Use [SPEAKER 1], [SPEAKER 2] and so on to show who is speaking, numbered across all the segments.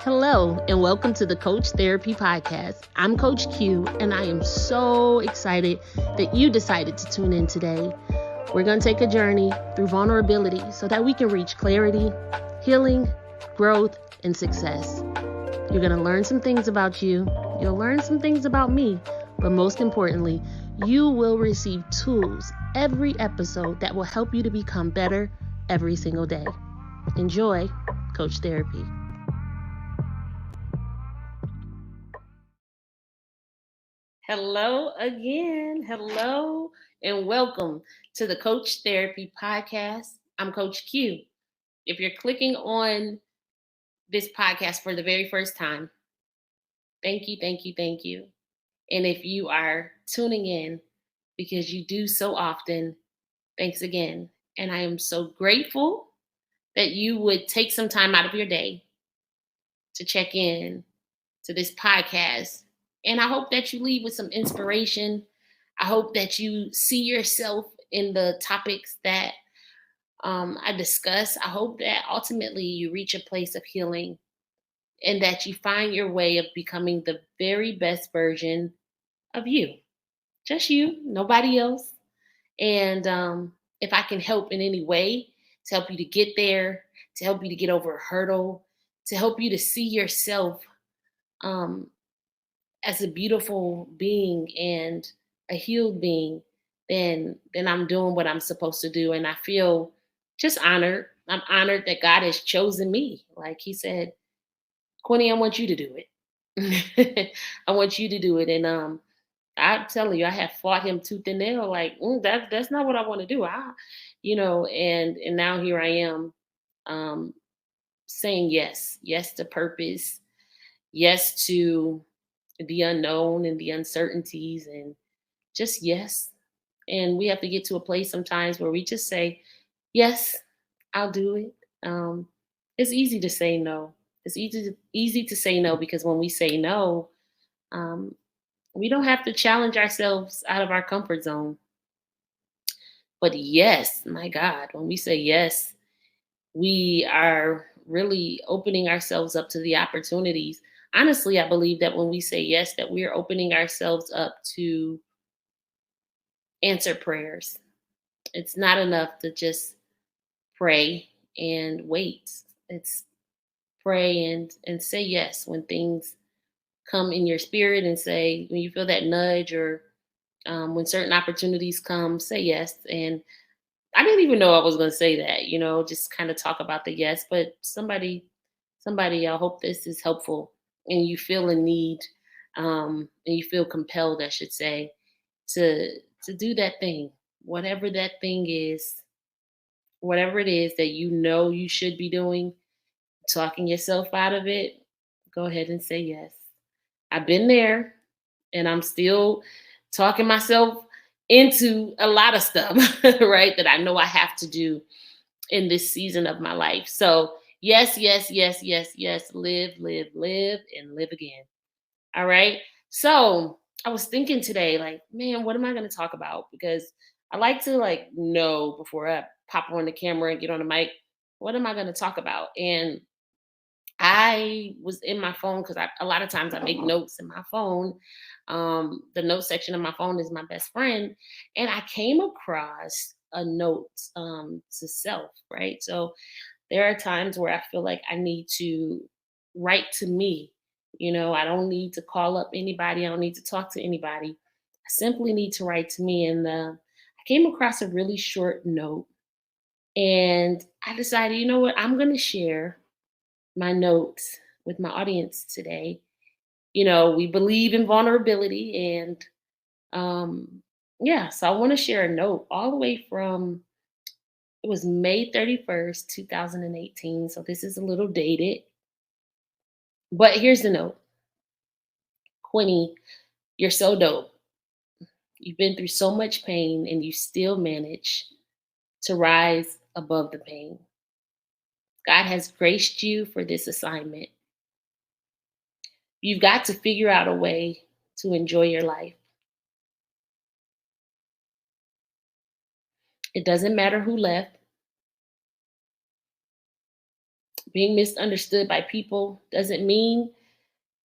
[SPEAKER 1] Hello, and welcome to the Coach Therapy Podcast. I'm Coach Q, and I am so excited that you decided to tune in today. We're going to take a journey through vulnerability so that we can reach clarity, healing, growth, and success. You're going to learn some things about you, you'll learn some things about me, but most importantly, you will receive tools every episode that will help you to become better every single day. Enjoy Coach Therapy. Hello again. Hello and welcome to the Coach Therapy Podcast. I'm Coach Q. If you're clicking on this podcast for the very first time, thank you, thank you, thank you. And if you are tuning in because you do so often, thanks again. And I am so grateful that you would take some time out of your day to check in to this podcast. And I hope that you leave with some inspiration. I hope that you see yourself in the topics that I discuss. I hope that ultimately you reach a place of healing and that you find your way of becoming the very best version of you. Just you, nobody else. And if I can help in any way to help you to get there, to help you to get over a hurdle, to help you to see yourself um, as a beautiful being and a healed being, then I'm doing what I'm supposed to do. And I feel just honored. I'm honored that God has chosen me. Like he said, Quinny, I want you to do it. I want you to do it. And I'm telling you, I have fought him tooth and nail. Like that's not what I want to do. And now here I am, um, saying yes to purpose, yes to the unknown and the uncertainties, and just yes. And we have to get to a place sometimes where we just say, yes, I'll do it. It's easy to say no. It's easy to say no because when we say no, um, we don't have to challenge ourselves out of our comfort zone. But yes, my God, when we say yes, we are really opening ourselves up to the opportunities. Honestly, I believe that when we say yes, that we are opening ourselves up to answer prayers. It's not enough to just pray and wait. It's pray and say yes when things come in your spirit, and say when you feel that nudge, or when certain opportunities come, say yes. And I didn't even know I was going to say that, just kind of talk about the yes. But somebody, I hope this is helpful, and you feel a need, and you feel compelled, I should say, to do that thing, whatever that thing is, whatever it is that you should be doing, talking yourself out of it, go ahead and say yes. I've been there, and I'm still talking myself into a lot of stuff, right? That I know I have to do in this season of my life. So, yes, yes, yes, yes, yes. Live, live, live, and live again. All right. So, I was thinking today, like, man, what am I going to talk about? Because I like to know before I pop on the camera and get on the mic, what am I going to talk about? And I was in my phone because a lot of times I make notes in my phone. The note section of my phone is my best friend. And I came across a note to self, right? So there are times where I feel like I need to write to me. I don't need to call up anybody, I don't need to talk to anybody. I simply need to write to me. And I came across a really short note. And I decided, you know what, I'm going to share my notes with my audience today. We believe in vulnerability, and so I want to share a note all the way from, it was May 31st, 2018. So this is a little dated, but here's the note. Quinny, you're so dope. You've been through so much pain and you still manage to rise above the pain. God has graced you for this assignment. You've got to figure out a way to enjoy your life. It doesn't matter who left. Being misunderstood by people doesn't mean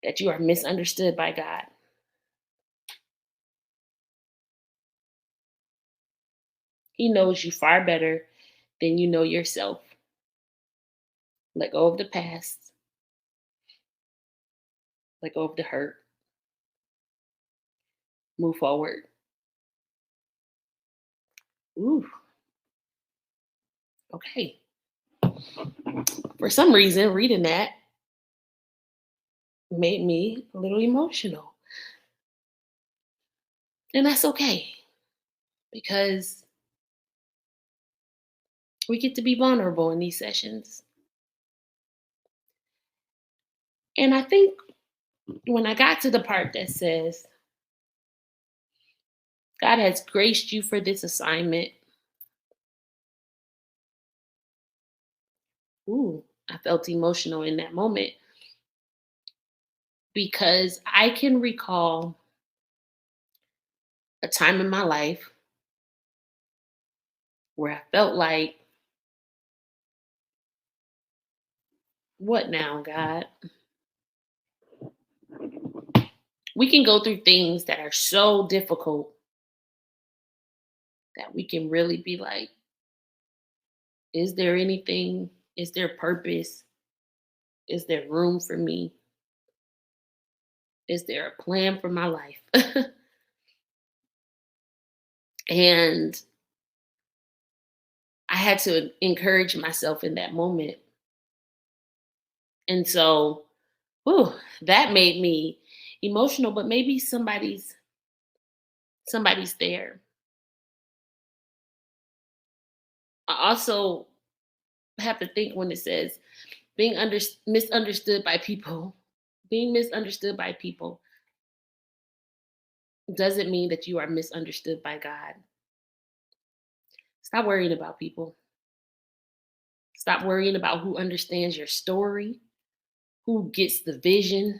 [SPEAKER 1] that you are misunderstood by God. He knows you far better than you know yourself. Let go of the past, let go of the hurt, move forward. Ooh, okay. For some reason, reading that made me a little emotional. And that's okay because we get to be vulnerable in these sessions. And I think when I got to the part that says, God has graced you for this assignment, ooh, I felt emotional in that moment because I can recall a time in my life where I felt like, what now, God? We can go through things that are so difficult that we can really be like, is there anything? Is there purpose? Is there room for me? Is there a plan for my life? And I had to encourage myself in that moment. And so, whew, that made me emotional, but maybe somebody's there. I also have to think when it says being misunderstood by people. Being misunderstood by people doesn't mean that you are misunderstood by God. Stop worrying about people. Stop worrying about who understands your story, who gets the vision,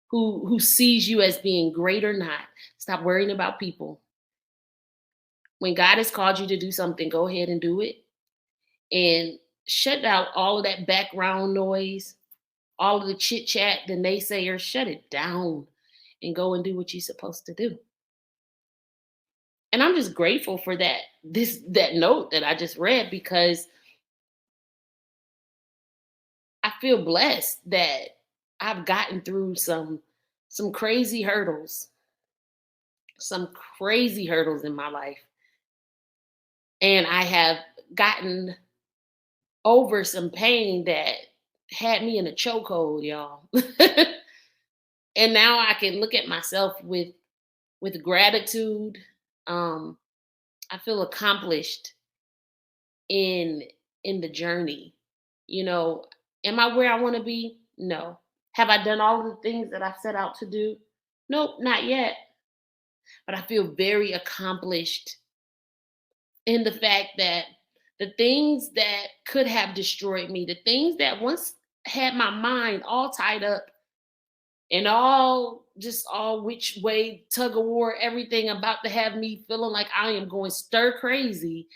[SPEAKER 1] who sees you as being great or not. Stop worrying about people. When God has called you to do something, go ahead and do it. And shut out all of that background noise, all of the chit chat, the naysayers, shut it down and go and do what you're supposed to do. And I'm just grateful for that note that I just read because I feel blessed that I've gotten through some crazy hurdles, some crazy hurdles in my life. And I have gotten over some pain that had me in a chokehold, y'all. And now I can look at myself with gratitude. Um, I feel accomplished in in the journey. You know, am I where I want to be? No. Have I done all of the things that I set out to do? Nope, not yet. But I feel very accomplished in the fact that the things that could have destroyed me, the things that once had my mind all tied up and all which way tug of war, everything about to have me feeling like I am going stir crazy.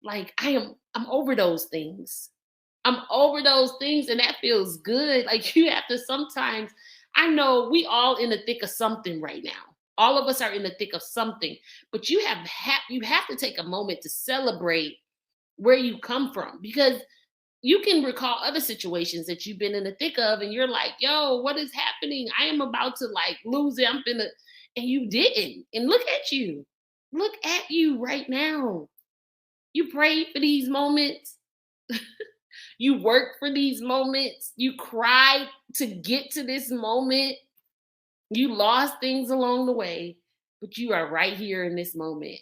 [SPEAKER 1] Like I'm over those things. I'm over those things and that feels good. Like you have to sometimes, I know we all in the thick of something right now. All of us are in the thick of something, but you have to take a moment to celebrate where you come from because you can recall other situations that you've been in the thick of and you're like, yo, what is happening? I am about to like lose it. And you didn't. And look at you. Look at you right now. You prayed for these moments. You worked for these moments. You cried to get to this moment. You lost things along the way, but you are right here in this moment.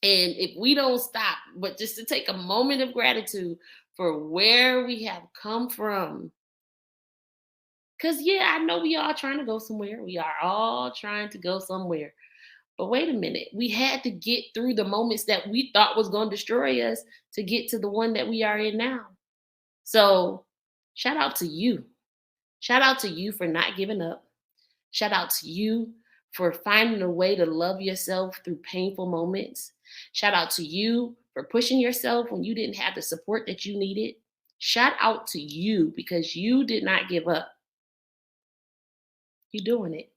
[SPEAKER 1] And if we don't stop, but just to take a moment of gratitude for where we have come from. Because, yeah, I know we all trying to go somewhere. We are all trying to go somewhere. But wait a minute. We had to get through the moments that we thought was going to destroy us to get to the one that we are in now. So shout out to you. Shout out to you for not giving up. Shout out to you for finding a way to love yourself through painful moments. Shout out to you for pushing yourself when you didn't have the support that you needed. Shout out to you because you did not give up. You're doing it.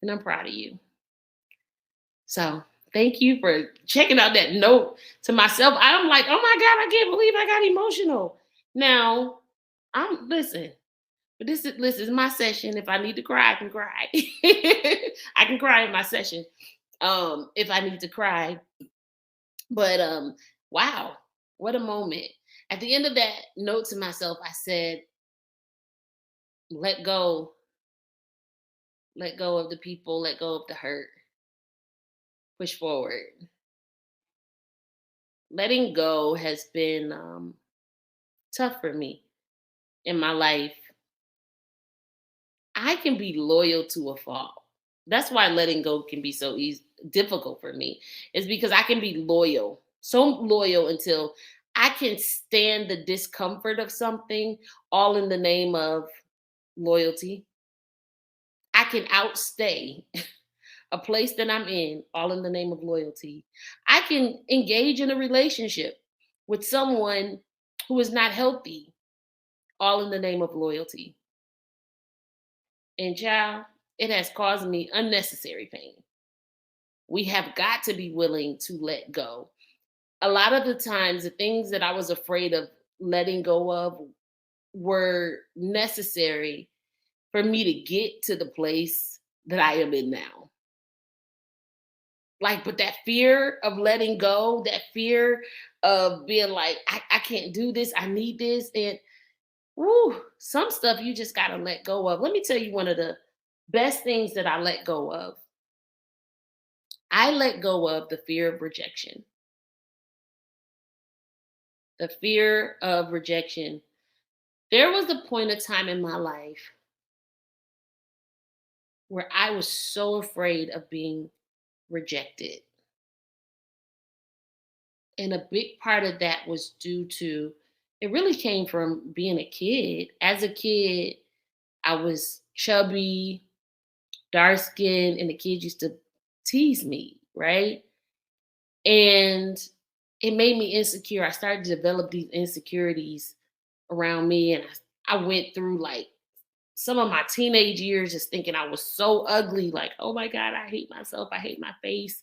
[SPEAKER 1] And I'm proud of you. So thank you for checking out that note to myself. I'm like, oh my God, I can't believe I got emotional. Now, listen, but this is my session. If I need to cry, I can cry. I can cry in my session. If I need to cry. But wow, what a moment. At the end of that note to myself, I said, let go. Let go of the people, let go of the hurt. Push forward. Letting go has been tough for me in my life. I can be loyal to a fault. That's why letting go can be so easy, difficult for me. Is because I can be loyal, so loyal until I can stand the discomfort of something, all in the name of loyalty. I can outstay a place that I'm in, all in the name of loyalty. I can engage in a relationship with someone who is not healthy, all in the name of loyalty. And child, it has caused me unnecessary pain. We have got to be willing to let go. A lot of the times, the things that I was afraid of letting go of were necessary for me to get to the place that I am in now. Like, but that fear of letting go, that fear of being like, I can't do this, I need this. And woo, some stuff you just got to let go of. Let me tell you one of the best things that I let go of. I let go of the fear of rejection. The fear of rejection. There was a point of time in my life where I was so afraid of being rejected. And a big part of that was due to, it really came from being a kid. As a kid, I was chubby, dark skinned, and the kids used to tease me, right? And it made me insecure. I started to develop these insecurities around me. And I went through like some of my teenage years just thinking I was so ugly, like, oh my God, I hate myself. I hate my face.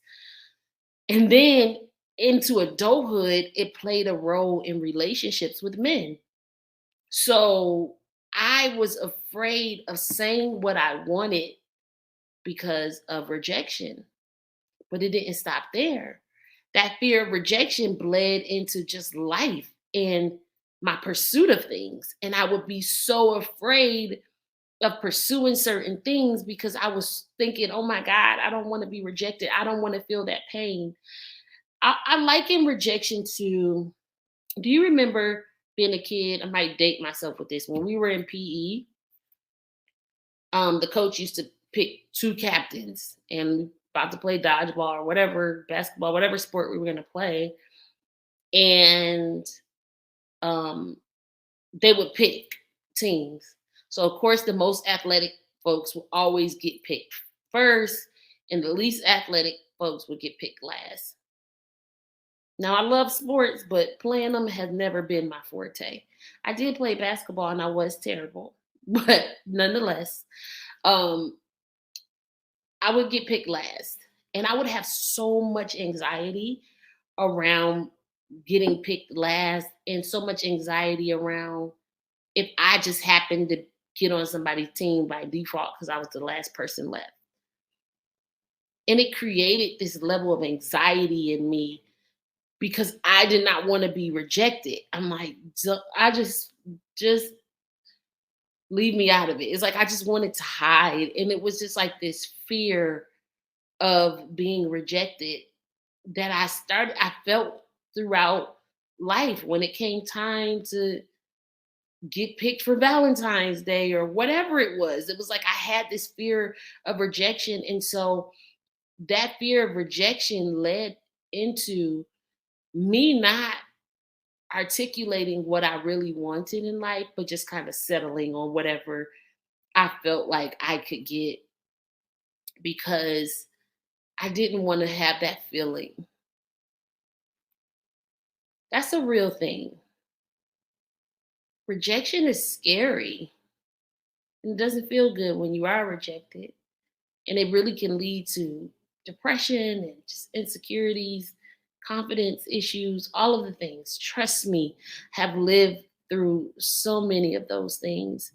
[SPEAKER 1] And then into adulthood, it played a role in relationships with men. So I was afraid of saying what I wanted because of rejection, but it didn't stop there. That fear of rejection bled into just life and my pursuit of things. And I would be so afraid of pursuing certain things because I was thinking, oh my God, I don't want to be rejected. I don't want to feel that pain. I liken rejection to, do you remember being a kid? I might date myself with this. When we were in PE, the coach used to pick two captains and about to play dodgeball or whatever, basketball, whatever sport we were going to play. And um, they would pick teams. So, of course, the most athletic folks will always get picked first, and the least athletic folks would get picked last. Now, I love sports, but playing them has never been my forte. I did play basketball and I was terrible, but nonetheless, um, I would get picked last. And I would have so much anxiety around getting picked last and so much anxiety around if I just happened to get on somebody's team by default because I was the last person left. And it created this level of anxiety in me because I did not want to be rejected. I'm like, I just leave me out of it. It's like I just wanted to hide. And it was just like this fear of being rejected that I felt throughout life when it came time to get picked for Valentine's Day or whatever it was. It was like I had this fear of rejection. And so that fear of rejection led into me not articulating what I really wanted in life, but just kind of settling on whatever I felt like I could get because I didn't want to have that feeling. That's a real thing. Rejection is scary. And it doesn't feel good when you are rejected. And it really can lead to depression and just insecurities, confidence issues, all of the things. Trust me, have lived through so many of those things.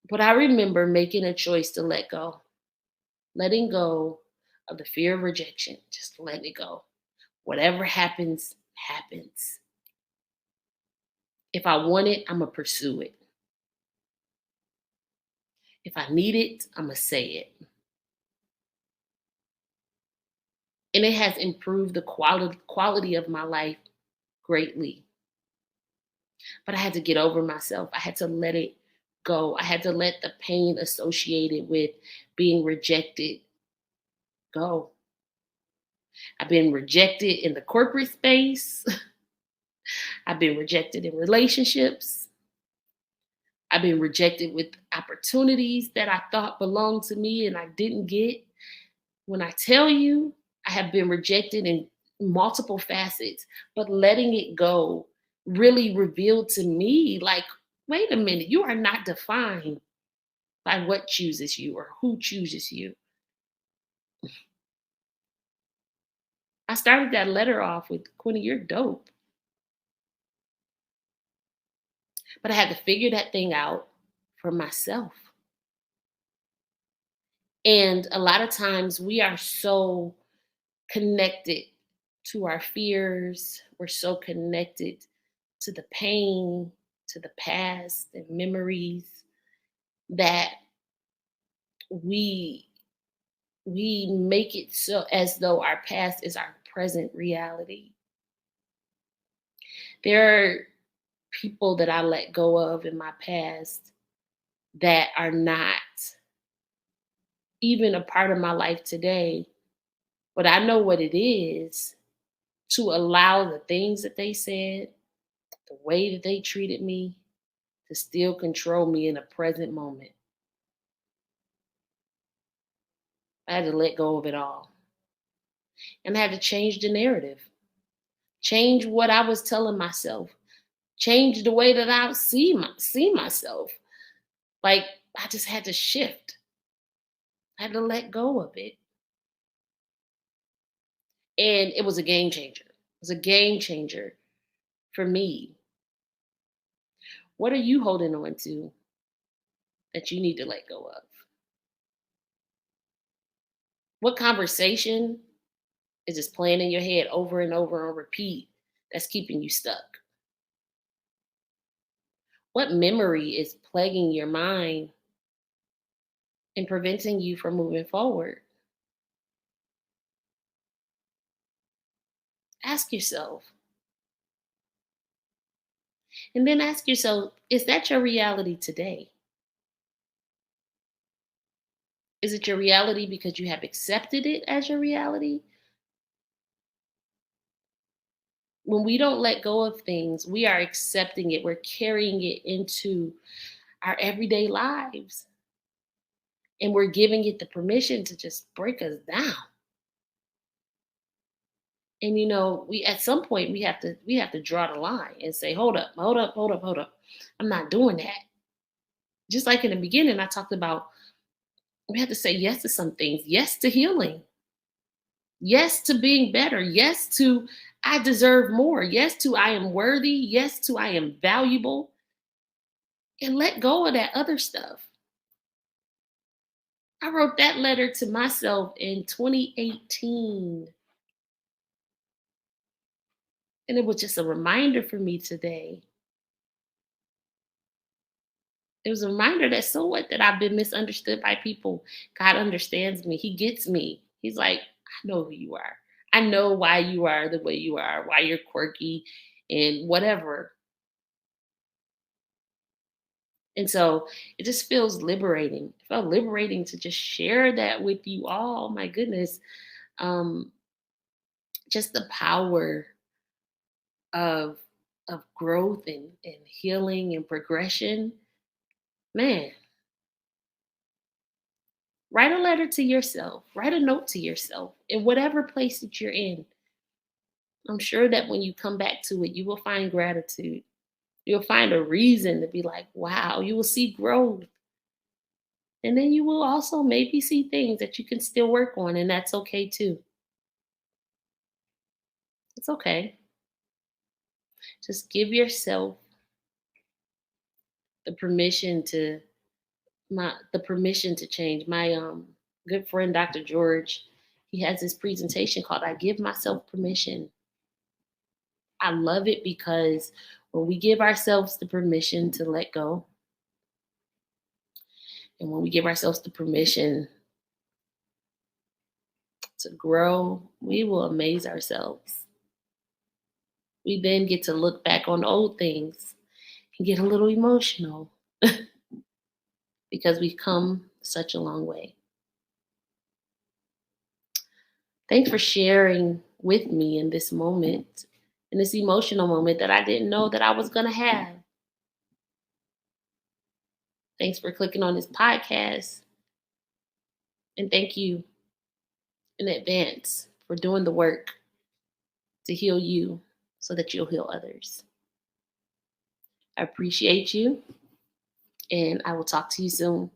[SPEAKER 1] But I remember making a choice to let go, letting go of the fear of rejection. Just let it go. Whatever happens, happens. If I want it, I'm going to pursue it. If I need it, I'm going to say it. And it has improved the quality of my life greatly. But I had to get over myself. I had to let it go. I had to let the pain associated with being rejected go. I've been rejected in the corporate space. I've been rejected in relationships. I've been rejected with opportunities that I thought belonged to me and I didn't get. When I tell you, I have been rejected in multiple facets, but letting it go really revealed to me like, wait a minute, you are not defined by what chooses you or who chooses you. I started that letter off with, Quinny, you're dope. But I had to figure that thing out for myself. And a lot of times we are so connected to our fears, we're so connected to the pain, to the past and memories that we we make it so as though our past is our present reality. There are people that I let go of in my past that are not even a part of my life today, but I know what it is to allow the things that they said, the way that they treated me, to still control me in the present moment. I had to let go of it all. And I had to change the narrative, change what I was telling myself, change the way that I see myself. Like I just had to shift. I had to let go of it. And it was a game changer. It was a game changer for me. What are you holding on to that you need to let go of? What conversation is just playing in your head over and over on repeat that's keeping you stuck? What memory is plaguing your mind and preventing you from moving forward? Ask yourself. And then ask yourself, is that your reality today? Is it your reality because you have accepted it as your reality? When we don't let go of things, we are accepting it, we're carrying it into our everyday lives, and we're giving it the permission to just break us down. And we at some point we have to draw the line and say, hold up, hold up, hold up, hold up. I'm not doing that. Just like in the beginning, I talked about we have to say yes to some things, yes to healing, yes to being better, yes to I deserve more, yes to I am worthy, yes to I am valuable, and let go of that other stuff. I wrote that letter to myself in 2018. And it was just a reminder for me today. It was a reminder that so what that I've been misunderstood by people. God understands me. He gets me. He's like, I know who you are. I know why you are the way you are, why you're quirky and whatever. And so it just feels liberating. It felt liberating to just share that with you all. My goodness. Um, just the power of growth and healing and progression. Man, write a letter to yourself, write a note to yourself in whatever place that you're in. I'm sure that when you come back to it, you will find gratitude. You'll find a reason to be like, wow, you will see growth. And then you will also maybe see things that you can still work on, and that's okay too. It's okay. Just give yourself the permission to change. My good friend Dr. George, he has this presentation called I Give Myself Permission. I love it because when we give ourselves the permission to let go, and when we give ourselves the permission to grow, we will amaze ourselves. We then get to look back on old things and get a little emotional because we've come such a long way. Thanks for sharing with me in this moment, in this emotional moment that I didn't know that I was going to have. Thanks for clicking on this podcast. And thank you in advance for doing the work to heal you so that you'll heal others. I appreciate you, and I will talk to you soon.